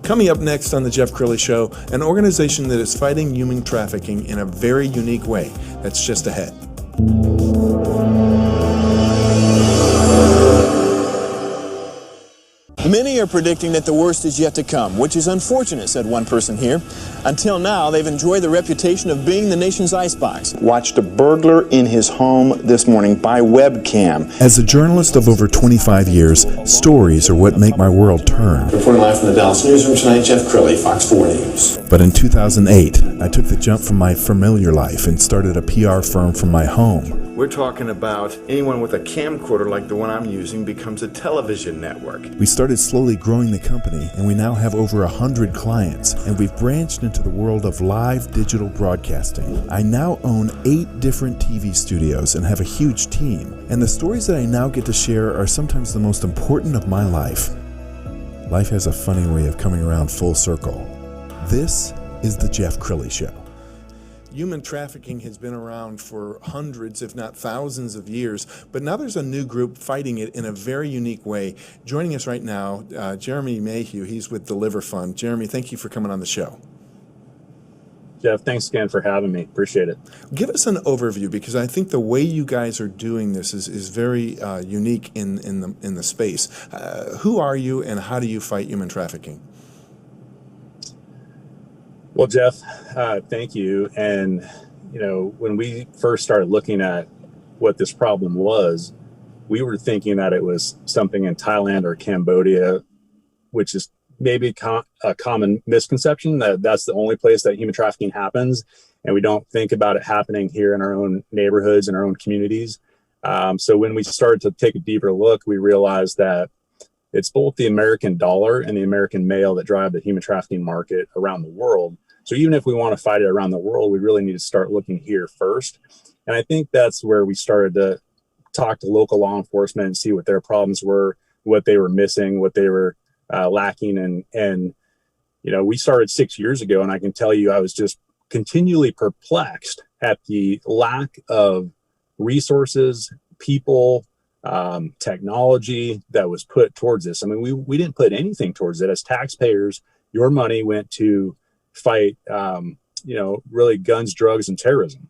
Coming up next on the Jeff Crilley Show, an organization that is fighting human trafficking in a very unique way. That's just ahead. Many are predicting that the worst is yet to come, which is unfortunate, said one person here. Until now, they've enjoyed the reputation of being the nation's icebox. Watched a burglar in his home this morning by webcam. As a journalist of over 25 years, stories are what make my world turn. Reporting live from the Dallas newsroom tonight, Jeff Crilley, Fox 4 News. But in 2008, I took the jump from my familiar life and started a PR firm from my home. We're talking about anyone with a camcorder like the one I'm using becomes a television network. We started slowly growing the company, and we now have over 100 clients, and we've branched into the world of live digital broadcasting. I now own 8 different TV studios and have a huge team, and the stories that I now get to share are sometimes the most important of my life. Life has a funny way of coming around full circle. This is the Jeff Crilley Show. Human trafficking has been around for hundreds, if not thousands of years, but now there's a new group fighting it in a very unique way. Joining us right now, Jeremy Mahugh. He's with DeliverFund. Jeremy, thank you for coming on the show. Jeff, thanks again for having me. Appreciate it. Give us an overview, because I think the way you guys are doing this is very unique in the space. Who are you, and how do you fight human trafficking? Well, Jeff, thank you. And, when we first started looking at what this problem was, we were thinking that it was something in Thailand or Cambodia, which is maybe a common misconception that that's the only place that human trafficking happens. And we don't think about it happening here in our own neighborhoods and our own communities. So when we started to take a deeper look, we realized that it's both the American dollar and the American male that drive the human trafficking market around the world. So even if we want to fight it around the world, we really need to start looking here first. And I think that's where we started to talk to local law enforcement and see what their problems were, what they were missing, what they were lacking. And we started 6 years ago, and I can tell you I was just continually perplexed at the lack of resources, people, technology that was put towards this. I mean, we didn't put anything towards it. As taxpayers, your money went to fight, really guns, drugs, and terrorism,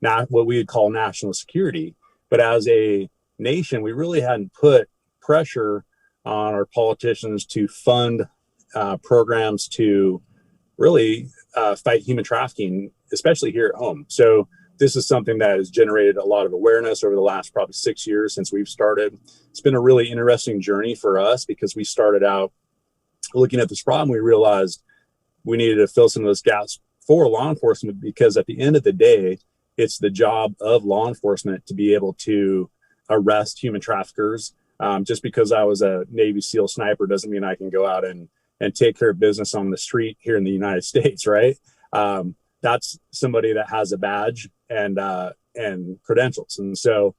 not what we would call national security. But as a nation, we really hadn't put pressure on our politicians to fund programs to really fight human trafficking, especially here at home. So this is something that has generated a lot of awareness over the last probably 6 years since we've started. It's been a really interesting journey for us, because we started out looking at this problem. We realized we needed to fill some of those gaps for law enforcement, because at the end of the day, it's the job of law enforcement to be able to arrest human traffickers. Just because I was a Navy SEAL sniper doesn't mean I can go out and take care of business on the street here in the United States, right? That's somebody that has a badge and credentials. And so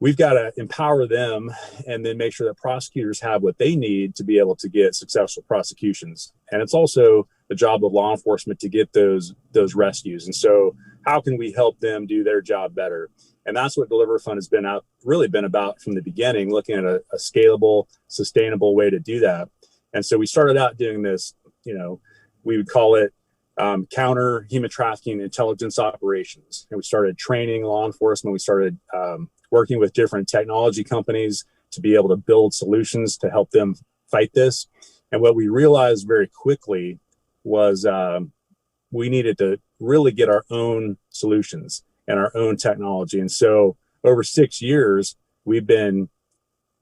we've got to empower them and then make sure that prosecutors have what they need to be able to get successful prosecutions. And it's also the job of law enforcement to get those rescues. And so how can we help them do their job better? And that's what DeliverFund has really been about from the beginning, looking at a scalable, sustainable way to do that. And so we started out doing this, we would call it counter human trafficking intelligence operations. And we started training law enforcement. We started working with different technology companies to be able to build solutions to help them fight this. And what we realized very quickly was we needed to really get our own solutions and our own technology. And so over 6 years, we've been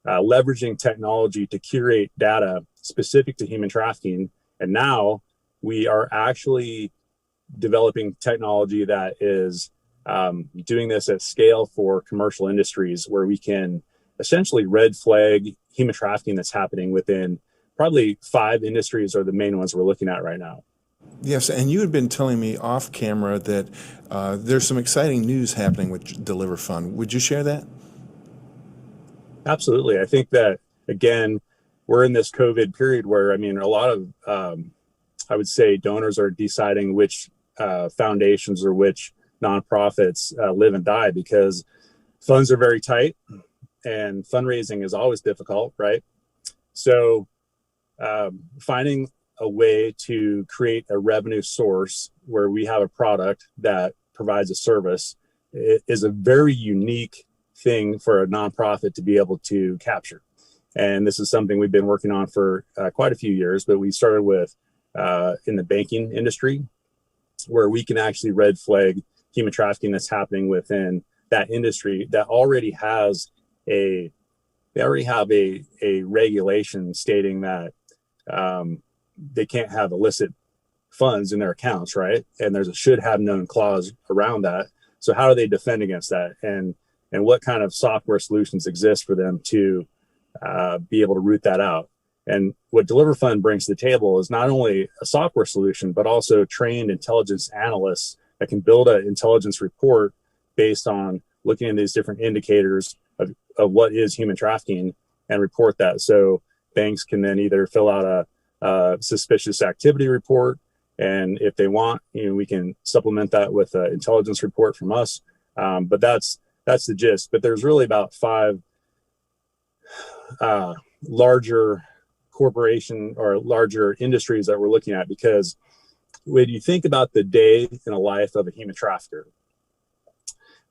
leveraging technology to curate data specific to human trafficking. And now we are actually developing technology that is doing this at scale for commercial industries, where we can essentially red flag human trafficking that's happening within probably 5 industries are the main ones we're looking at right now. Yes, and you had been telling me off camera that there's some exciting news happening with DeliverFund. Would you share that? Absolutely. I think that, again, we're in this COVID period where, a lot of, I would say, donors are deciding which foundations or which nonprofits live and die, because funds are very tight and fundraising is always difficult, right? So finding a way to create a revenue source where we have a product that provides a service is a very unique thing for a nonprofit to be able to capture. And this is something we've been working on for quite a few years, but we started with in the banking industry, where we can actually red flag human trafficking that's happening within that industry that already has a regulation stating that they can't have illicit funds in their accounts, right? And there's a should have known clause around that. So how do they defend against that? And what kind of software solutions exist for them to be able to root that out? And what DeliverFund brings to the table is not only a software solution, but also trained intelligence analysts that can build an intelligence report based on looking at these different indicators of what is human trafficking and report that. So banks can then either fill out a suspicious activity report, and if they want, we can supplement that with an intelligence report from us. But that's the gist. But there's really about 5 larger corporation or larger industries that we're looking at, because when you think about the day in a life of a human trafficker,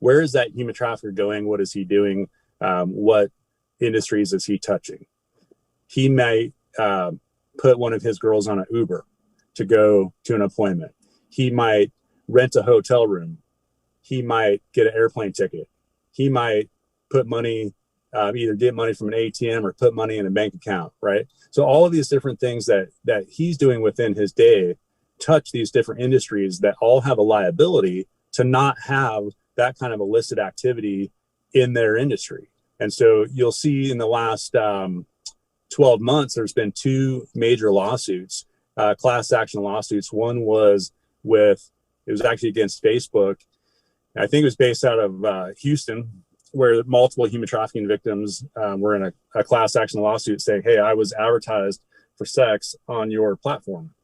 where is that human trafficker going? What is he doing? What industries is he touching? He might put one of his girls on an Uber to go to an appointment. He might rent a hotel room. He might get an airplane ticket. He might put money, either get money from an ATM or put money in a bank account, right? So all of these different things that he's doing within his day touch these different industries that all have a liability to not have that kind of illicit activity in their industry. And so you'll see in the last 12 months, there's been 2 major lawsuits, class action lawsuits. One was it was actually against Facebook. I think it was based out of Houston, where multiple human trafficking victims were in a class action lawsuit saying, hey, I was advertised for sex on your platform.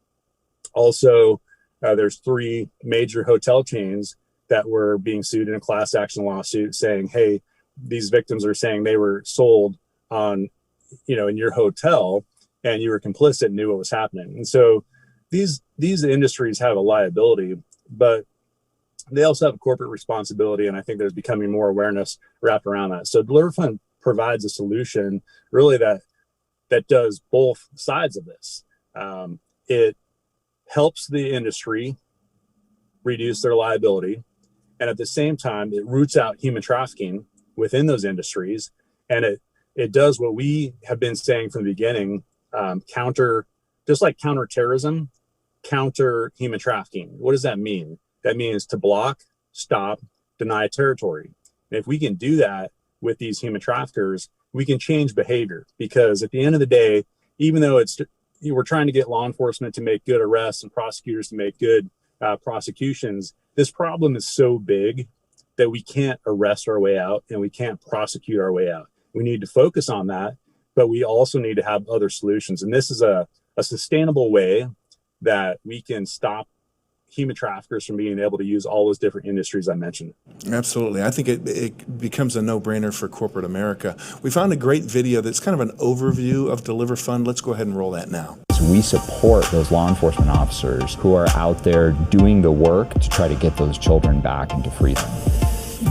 Also, there's 3 major hotel chains that were being sued in a class action lawsuit saying, hey, these victims are saying they were sold on, in your hotel, and you were complicit and knew what was happening. And so these industries have a liability, but they also have a corporate responsibility. And I think there's becoming more awareness wrapped around that. So DeliverFund provides a solution really that does both sides of this. It helps the industry reduce their liability, and at the same time, it roots out human trafficking within those industries. And it does what we have been saying from the beginning, just like counterterrorism, counter human trafficking. What does that mean? That means to block, stop, deny territory. And if we can do that with these human traffickers, we can change behavior, because at the end of the day, even though we're trying to get law enforcement to make good arrests and prosecutors to make good prosecutions, this problem is so big that we can't arrest our way out and we can't prosecute our way out. We need to focus on that, but we also need to have other solutions. And this is a sustainable way that we can stop human traffickers from being able to use all those different industries I mentioned. Absolutely. I think it becomes a no-brainer for corporate America. We found a great video that's kind of an overview of DeliverFund. Let's go ahead and roll that now. We support those law enforcement officers who are out there doing the work to try to get those children back and to free them.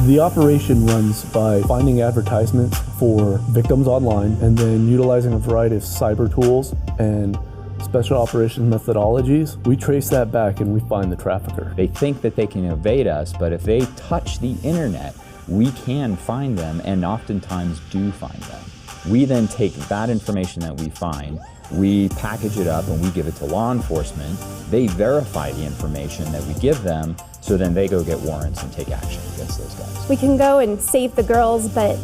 The operation runs by finding advertisements for victims online and then utilizing a variety of cyber tools and special operations methodologies. We trace that back and we find the trafficker. They think that they can evade us, but if they touch the internet, we can find them, and oftentimes do find them. We then take that information that we find, we package it up and we give it to law enforcement. They verify the information that we give them, so then they go get warrants and take action against those guys. We can go and save the girls, but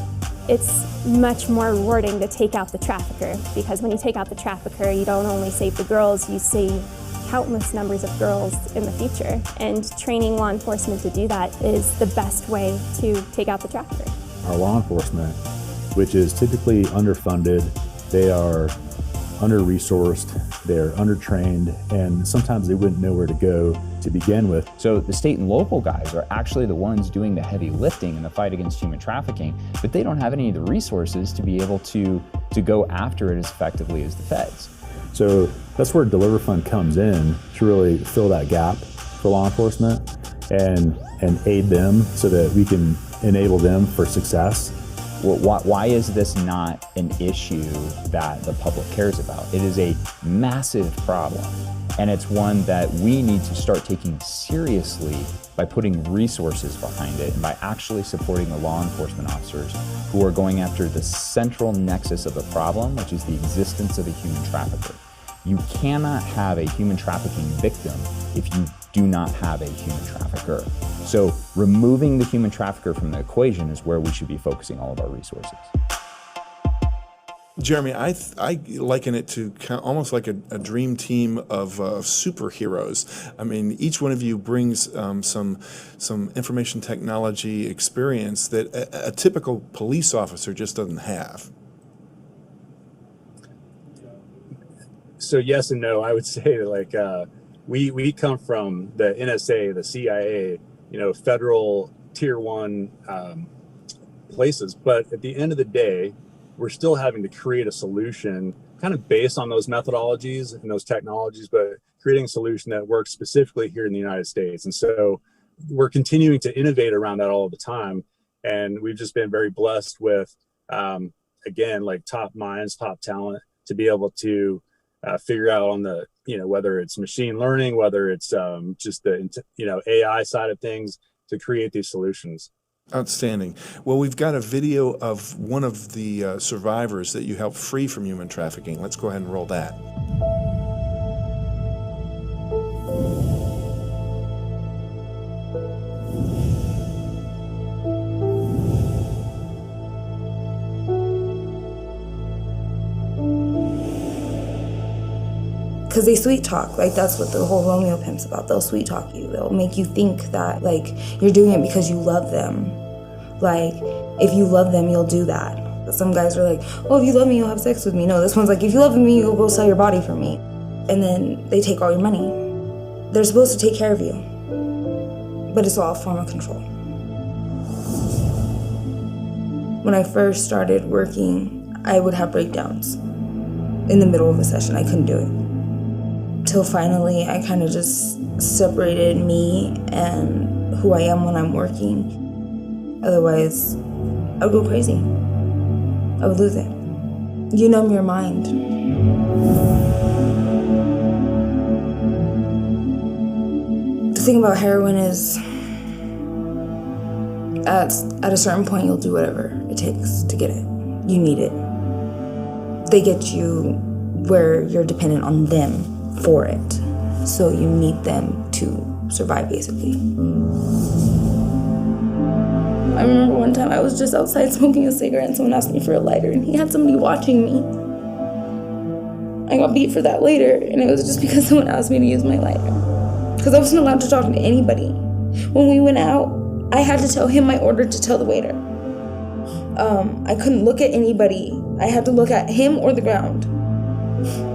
it's much more rewarding to take out the trafficker, because when you take out the trafficker, you don't only save the girls, you save countless numbers of girls in the future. And training law enforcement to do that is the best way to take out the trafficker. Our law enforcement, which is typically underfunded, they are under-resourced, they're undertrained, and sometimes they wouldn't know where to go to begin with. So the state and local guys are actually the ones doing the heavy lifting in the fight against human trafficking, but they don't have any of the resources to be able to go after it as effectively as the feds. So that's where DeliverFund comes in to really fill that gap for law enforcement and aid them so that we can enable them for success. Why is this not an issue that the public cares about? It is a massive problem, and it's one that we need to start taking seriously by putting resources behind it and by actually supporting the law enforcement officers who are going after the central nexus of the problem, which is the existence of a human trafficker. You cannot have a human trafficking victim if you do not have a human trafficker. So removing the human trafficker from the equation is where we should be focusing all of our resources. Jeremy, I liken it to almost like a dream team of superheroes. I mean, each one of you brings some information technology experience that a typical police officer just doesn't have. So yes and no. I would say like we come from the NSA, the CIA, federal tier 1 places. But at the end of the day, we're still having to create a solution kind of based on those methodologies and those technologies, but creating a solution that works specifically here in the United States. And so we're continuing to innovate around that all the time. And we've just been very blessed with, again, like top minds, top talent to be able to figure out on the, whether it's machine learning, whether it's just the, AI side of things to create these solutions. Outstanding. Well, we've got a video of one of the survivors that you helped free from human trafficking. Let's go ahead and roll that. Because they sweet talk, like that's what the whole Romeo pimp's about. They'll sweet talk you. They'll make you think that like you're doing it because you love them. Like if you love them, you'll do that. But some guys are like, oh, if you love me, you'll have sex with me. No, this one's like, if you love me, you'll go sell your body for me. And then they take all your money. They're supposed to take care of you, but it's all a form of control. When I first started working, I would have breakdowns in the middle of a session. I couldn't do it. Till finally, I kind of just separated me and who I am when I'm working. Otherwise, I would go crazy. I would lose it. You numb your mind. The thing about heroin is, at a certain point, you'll do whatever it takes to get it. You need it. They get you where you're dependent on them for it. So you need them to survive, basically. I remember one time I was just outside smoking a cigarette and someone asked me for a lighter and he had somebody watching me. I got beat for that later, and it was just because someone asked me to use my lighter. Because I wasn't allowed to talk to anybody. When we went out, I had to tell him my order to tell the waiter. I couldn't look at anybody. I had to look at him or the ground.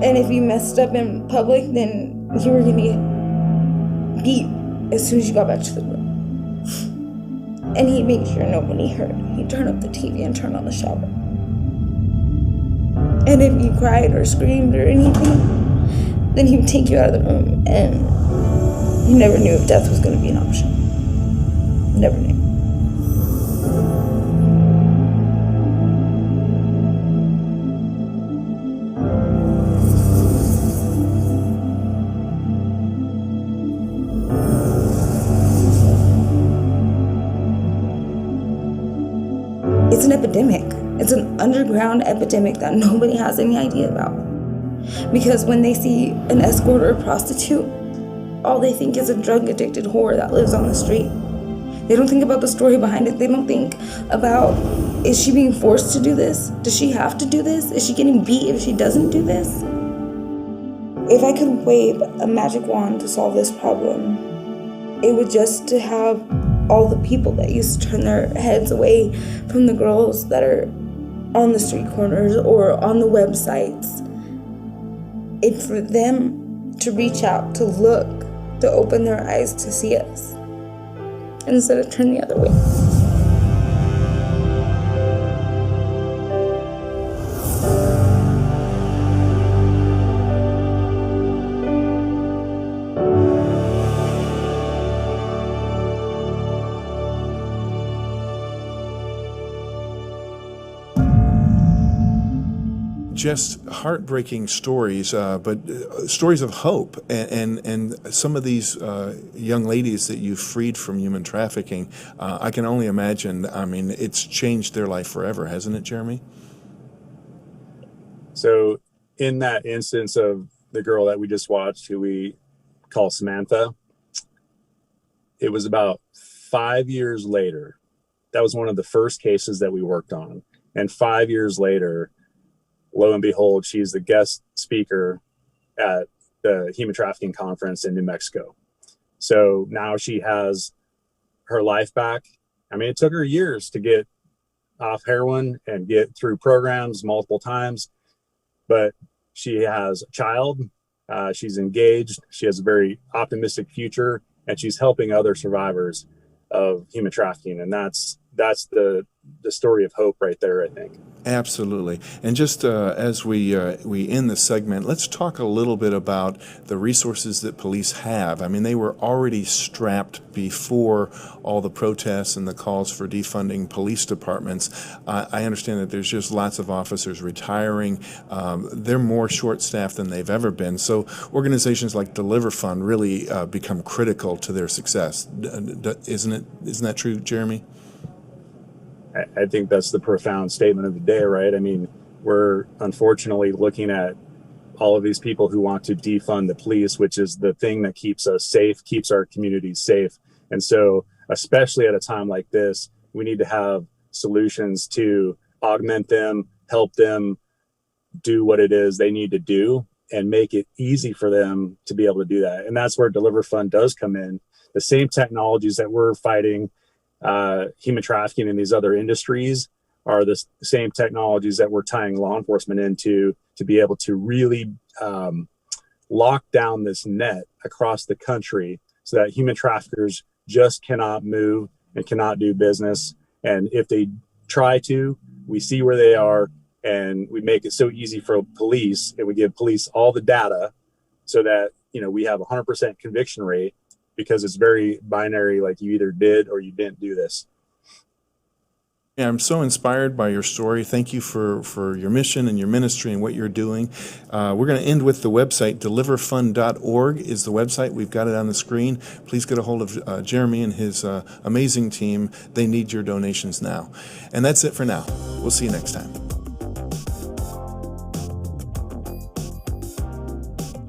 And if you messed up in public, then you were gonna get beat as soon as you got back to the room. And he'd make sure nobody heard. He'd turn up the TV and turn on the shower. And if you cried or screamed or anything, then he would take you out of the room, and you never knew if death was gonna be an option. Never knew. It's an epidemic. It's an underground epidemic that nobody has any idea about. Because when they see an escort or a prostitute, all they think is a drug-addicted whore that lives on the street. They don't think about the story behind it. They don't think about, is she being forced to do this? Does she have to do this? Is she getting beat if she doesn't do this? If I could wave a magic wand to solve this problem, it would just to have all the people that used to turn their heads away from the girls that are on the street corners or on the websites. It's for them to reach out, to look, to open their eyes to see us, instead of turn the other way. just heartbreaking stories, but stories of hope. And some of these young ladies that you've freed from human trafficking, I can only imagine, I mean, it's changed their life forever, hasn't it, Jeremy? So in that instance of the girl that we just watched, who we call Samantha, it was about 5 years later. That was one of the first cases that we worked on. And 5 years later, lo and behold, she's the guest speaker at the human trafficking conference in New Mexico. So now she has her life back. I mean, it took her years to get off heroin and get through programs multiple times, but she has a child. She's engaged. She has a very optimistic future, and she's helping other survivors of human trafficking. And that's the story of hope right there, I think. Absolutely. And just as we end the segment, let's talk a little bit about the resources that police have. I mean, they were already strapped before all the protests and the calls for defunding police departments. I understand that there's just lots of officers retiring. They're more short-staffed than they've ever been. So organizations like DeliverFund really become critical to their success. Isn't that true, Jeremy? I think that's the profound statement of the day, right? I mean, we're unfortunately looking at all of these people who want to defund the police, which is the thing that keeps us safe, keeps our communities safe. And so, especially at a time like this, we need to have solutions to augment them, help them do what it is they need to do, and make it easy for them to be able to do that. And that's where DeliverFund does come in. The same technologies that we're fighting human trafficking in these other industries are the same technologies that we're tying law enforcement into to be able to really lock down this net across the country so that human traffickers just cannot move and cannot do business. And if they try to, we see where they are, and we make it so easy for police, and we give police all the data so that, you know, we have 100% conviction rate, because it's very binary, like you either did or you didn't do this. Yeah, I'm so inspired by your story. Thank you for your mission and your ministry and what you're doing. We're going to end with the website. DeliverFund.org is the website. We've got it on the screen. Please get a hold of Jeremy and his amazing team. They need your donations now. And that's it for now. We'll see you next time.